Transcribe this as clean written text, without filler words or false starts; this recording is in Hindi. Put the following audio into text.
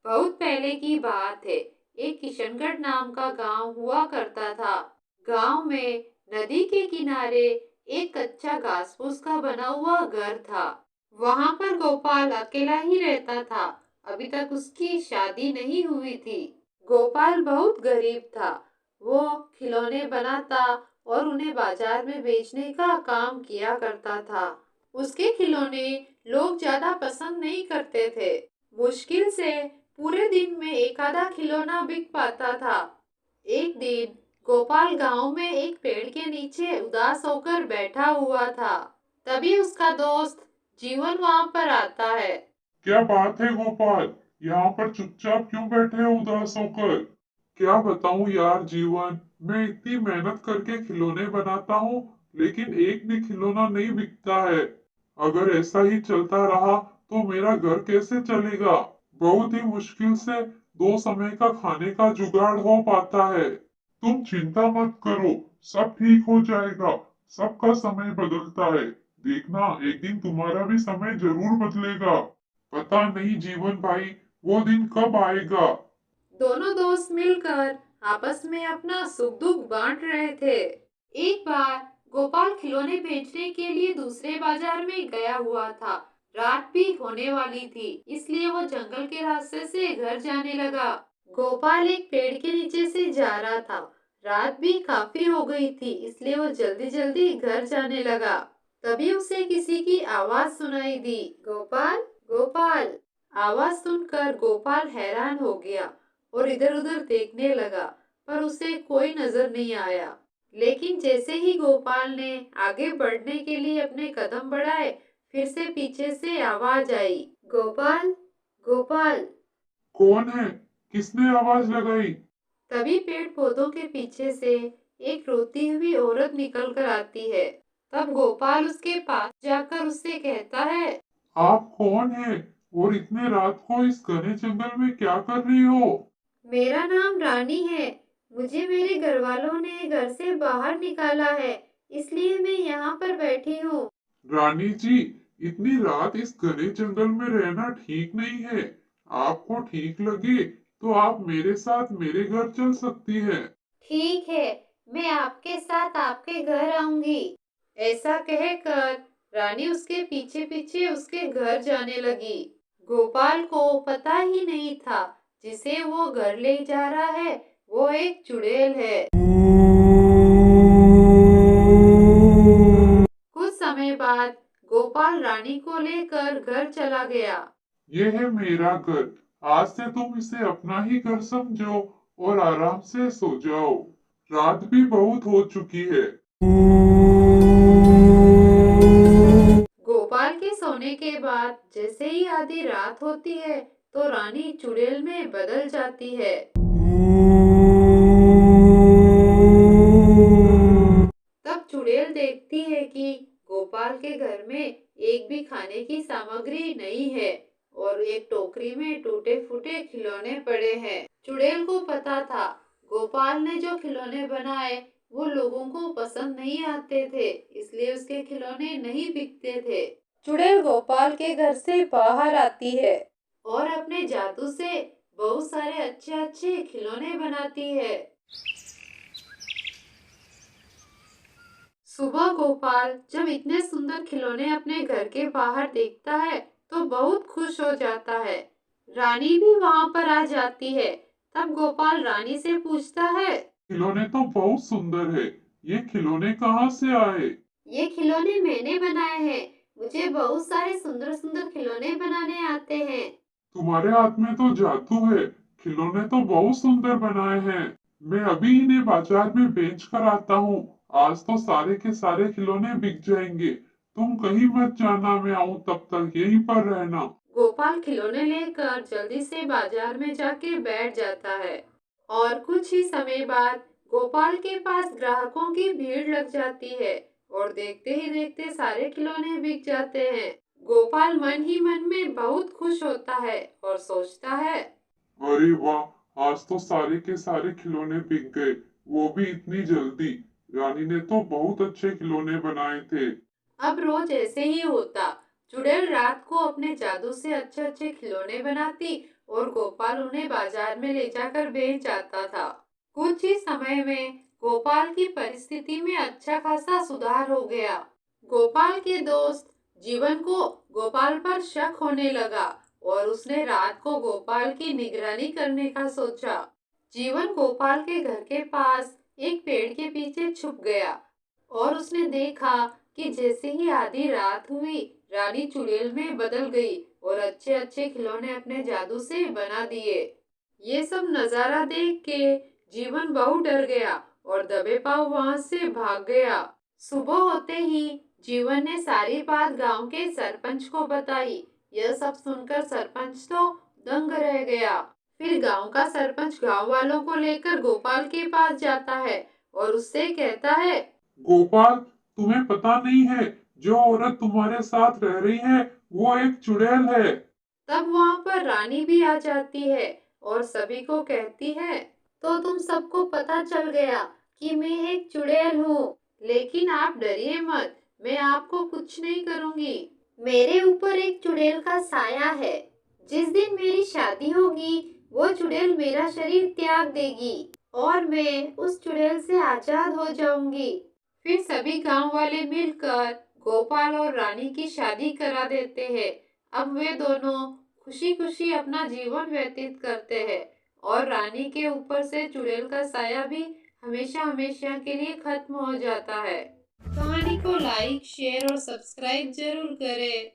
बहुत पहले की बात है। एक किशनगढ़ नाम का गांव हुआ करता था। गांव में नदी के किनारे एक कच्चा घास फूस का बना हुआ घर था। वहां पर गोपाल अकेला ही रहता था। अभी तक उसकी शादी नहीं हुई थी। गोपाल बहुत गरीब था। वो खिलौने बनाता और उन्हें बाजार में बेचने का काम किया करता था। उसके खिलौने लोग ज्यादा पसंद नहीं करते थे। मुश्किल से पूरे दिन में एक आधा खिलौना बिक पाता था। एक दिन गोपाल गांव में एक पेड़ के नीचे उदास होकर बैठा हुआ था। तभी उसका दोस्त जीवन वहां पर आता है। क्या बात है गोपाल, यहाँ पर चुपचाप क्यों बैठे हो उदास होकर? क्या बताऊं यार जीवन, मैं इतनी मेहनत करके खिलौने बनाता हूँ, लेकिन एक भी खिलौना नहीं बिकता है। अगर ऐसा ही चलता रहा तो मेरा घर कैसे चलेगा? बहुत ही मुश्किल से दो समय का खाने का जुगाड़ हो पाता है। तुम चिंता मत करो, सब ठीक हो जाएगा। सबका समय बदलता है। देखना, एक दिन तुम्हारा भी समय जरूर बदलेगा। पता नहीं जीवन भाई, वो दिन कब आएगा। दोनों दोस्त मिलकर आपस में अपना सुख दुख बांट रहे थे। एक बार गोपाल खिलौने बेचने के लिए दूसरे बाजार में गया हुआ था। रात भी होने वाली थी, इसलिए वो जंगल के रास्ते से घर जाने लगा। गोपाल एक पेड़ के नीचे से जा रहा था। रात भी काफी हो गई थी, इसलिए वो जल्दी जल्दी घर जाने लगा। तभी उसे किसी की आवाज सुनाई दी, गोपाल, गोपाल। आवाज सुनकर गोपाल हैरान हो गया और इधर-उधर देखने लगा, पर उसे कोई नजर नहीं आया। लेकिन जैसे ही गोपाल ने आगे बढ़ने के लिए अपने कदम बढ़ाए, फिर से पीछे से आवाज आई, गोपाल, गोपाल। कौन है? किसने आवाज लगाई? तभी पेड़ पौधों के पीछे से एक रोती हुई औरत निकल कर आती है। तब गोपाल उसके पास जाकर उससे कहता है, आप कौन है और इतने रात को इस घने जंगल में क्या कर रही हो? मेरा नाम रानी है। मुझे मेरे घर वालों ने घर से बाहर निकाला है, इसलिए मैं यहाँ पर बैठी हूँ। रानी जी, इतनी रात इस घने जंगल में रहना ठीक नहीं है। आपको ठीक लगे तो आप मेरे साथ मेरे घर चल सकती है। ठीक है, मैं आपके साथ आपके घर आऊंगी। ऐसा कहकर रानी उसके पीछे पीछे उसके घर जाने लगी। गोपाल को पता ही नहीं था, जिसे वो घर ले जा रहा है वो एक चुड़ैल है। कुछ समय बाद गोपाल रानी को लेकर घर चला गया। ये है मेरा घर। आज से तुम इसे अपना ही घर समझो और आराम से सो जाओ। रात भी बहुत हो चुकी है। गोपाल के सोने के बाद जैसे ही आधी रात होती है, तो रानी चुड़ैल में बदल जाती है। तब चुड़ैल देखती है कि गोपाल के घर में एक भी खाने की सामग्री नहीं है और एक टोकरी में टूटे फूटे खिलौने पड़े हैं। चुड़ैल को पता था गोपाल ने जो खिलौने बनाए वो लोगों को पसंद नहीं आते थे, इसलिए उसके खिलौने नहीं बिकते थे। चुड़ैल गोपाल के घर से बाहर आती है और अपने जादू से बहुत सारे अच्छे अच्छे खिलौने बनाती है। सुबह गोपाल जब इतने सुंदर खिलौने अपने घर के बाहर देखता है तो बहुत खुश हो जाता है। रानी भी वहां पर आ जाती है। तब गोपाल रानी से पूछता है, खिलौने तो बहुत सुंदर है। ये खिलौने कहाँ से आए? ये खिलौने मैंने बनाए हैं। मुझे बहुत सारे सुंदर सुंदर खिलौने बनाने आते हैं। तुम्हारे हाथ में तो जादू है। खिलौने तो बहुत सुंदर बनाए हैं। मैं अभी इन्हें बाजार में बेच कर आता हूँ। आज तो सारे के सारे खिलौने बिक जाएंगे। तुम कहीं मत जाना, मैं आऊँ तब तक यहीं पर रहना। गोपाल खिलौने लेकर जल्दी से बाजार में जाके बैठ जाता है और कुछ ही समय बाद गोपाल के पास ग्राहकों की भीड़ लग जाती है और देखते ही देखते सारे खिलौने बिक जाते हैं। गोपाल मन ही मन में बहुत खुश होता है और सोचता है, अरे वाह, आज तो सारे के सारे खिलौने बिक गए, वो भी इतनी जल्दी। रानी ने तो बहुत अच्छे खिलौने बनाए थे। अब रोज ऐसे ही होता। चुड़ैल रात को अपने जादू से अच्छे अच्छे खिलौने बनाती और गोपाल उन्हें बाजार में ले जाकर बेच आता था। कुछ ही समय में गोपाल की परिस्थिति में अच्छा खासा सुधार हो गया। गोपाल के दोस्त जीवन को गोपाल पर शक होने लगा और उसने रात को गोपाल की निगरानी करने का सोचा। जीवन गोपाल के घर के पास एक पेड़ के पीछे छुप गया और उसने देखा कि जैसे ही आधी रात हुई, रानी चुड़ैल में बदल गई और अच्छे अच्छे खिलौने अपने जादू से बना दिए। ये सब नजारा देख के जीवन बहुत डर गया और दबे पांव वहां से भाग गया। सुबह होते ही जीवन ने सारी बात गांव के सरपंच को बताई। यह सब सुनकर सरपंच तो दंग रह गया। फिर गांव का सरपंच गांव वालों को लेकर गोपाल के पास जाता है और उससे कहता है, गोपाल, तुम्हें पता नहीं है, जो औरत तुम्हारे साथ रह रही है वो एक चुड़ैल है। तब वहां पर रानी भी आ जाती है और सभी को कहती है, तो तुम सबको पता चल गया कि मैं एक चुड़ैल हूँ। लेकिन आप डरिए मत, मैं आपको कुछ नहीं करूँगी। मेरे ऊपर एक चुड़ैल का साया है। जिस दिन मेरी शादी होगी, वो चुड़ैल मेरा शरीर त्याग देगी और मैं उस चुड़ैल से आजाद हो जाऊंगी। फिर सभी गांव वाले मिलकर गोपाल और रानी की शादी करा देते हैं। अब वे दोनों खुशी खुशी अपना जीवन व्यतीत करते हैं और रानी के ऊपर से चुड़ैल का साया भी हमेशा हमेशा के लिए खत्म हो जाता है। कहानी को लाइक, शेयर और सब्सक्राइब जरूर करें।